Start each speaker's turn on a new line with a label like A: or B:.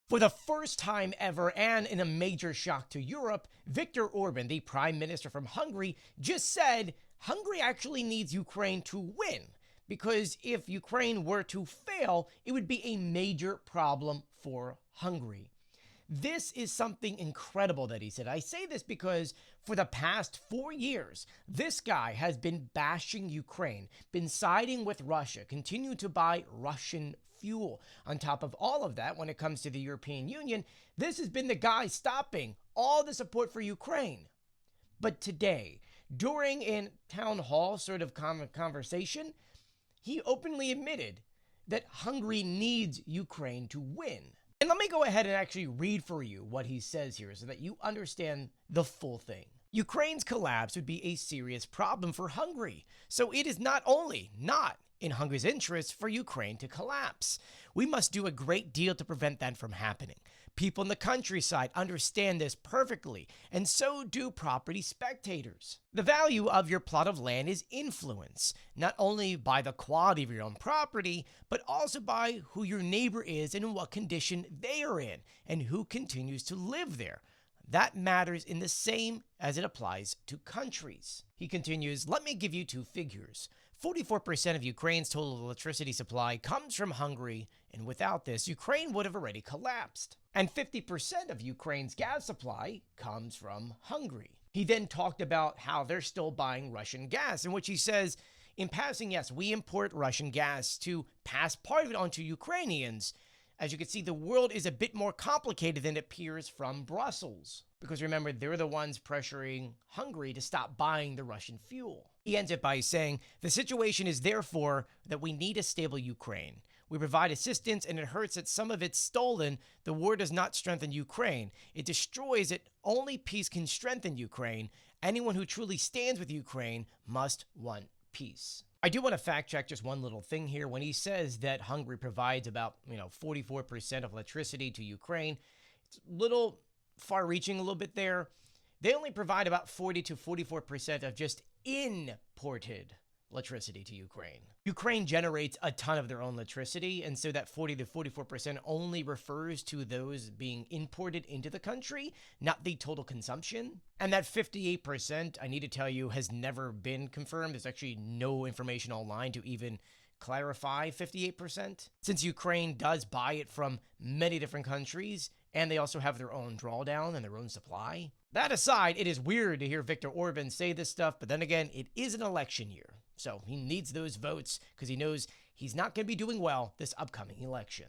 A: For the first time ever, and in a major shock to Europe, Viktor Orban, the prime minister from Hungary, just said Hungary actually needs Ukraine to win. Because if Ukraine were to fail, it would be a major problem for Hungary. This is something incredible that he said. I say this because for the past 4 years, this guy has been bashing Ukraine, been siding with Russia, continued to buy Russian fuel. On top of all of that, when it comes to the European Union, this has been the guy stopping all the support for Ukraine. But today, during a town hall sort of conversation, he openly admitted that Hungary needs Ukraine to win. And let me go ahead and actually read for you what he says here so that you understand the full thing. Ukraine's collapse would be a serious problem for Hungary. So it is not only not in Hungary's interest for Ukraine to collapse. We must do a great deal to prevent that from happening. People in the countryside understand this perfectly, and so do property spectators. The value of your plot of land is influenced, not only by the quality of your own property, but also by who your neighbor is and in what condition they are in, and who continues to live there. That matters in the same as it applies to countries. He continues, let me give you two figures. 44% of Ukraine's total electricity supply comes from Hungary, and without this, Ukraine would have already collapsed. And 50% of Ukraine's gas supply comes from Hungary. He then talked about how they're still buying Russian gas, in which he says, in passing, yes, we import Russian gas to pass part of it on to Ukrainians. As you can see, the world is a bit more complicated than it appears from Brussels. Because remember, they're the ones pressuring Hungary to stop buying the Russian fuel. He ends it by saying, the situation is therefore that we need a stable Ukraine. We provide assistance and it hurts that some of it's stolen. The war does not strengthen Ukraine. It destroys it. Only peace can strengthen Ukraine. Anyone who truly stands with Ukraine must want peace. I do want to fact check just one little thing here. When he says that Hungary provides about 44% of electricity to Ukraine, it's a little far-reaching a little bit there. They only provide about 40 to 44% of just imported electricity to Ukraine. Ukraine generates a ton of their own electricity, and so that 40 to 44% only refers to those being imported into the country, not the total consumption. And that 58%, I need to tell you, has never been confirmed. There's actually no information online to even clarify 58%. Since Ukraine does buy it from many different countries, and they also have their own drawdown and their own supply. That aside, it is weird to hear Viktor Orban say this stuff, but then again, it is an election year. So he needs those votes because he knows he's not going to be doing well this upcoming election.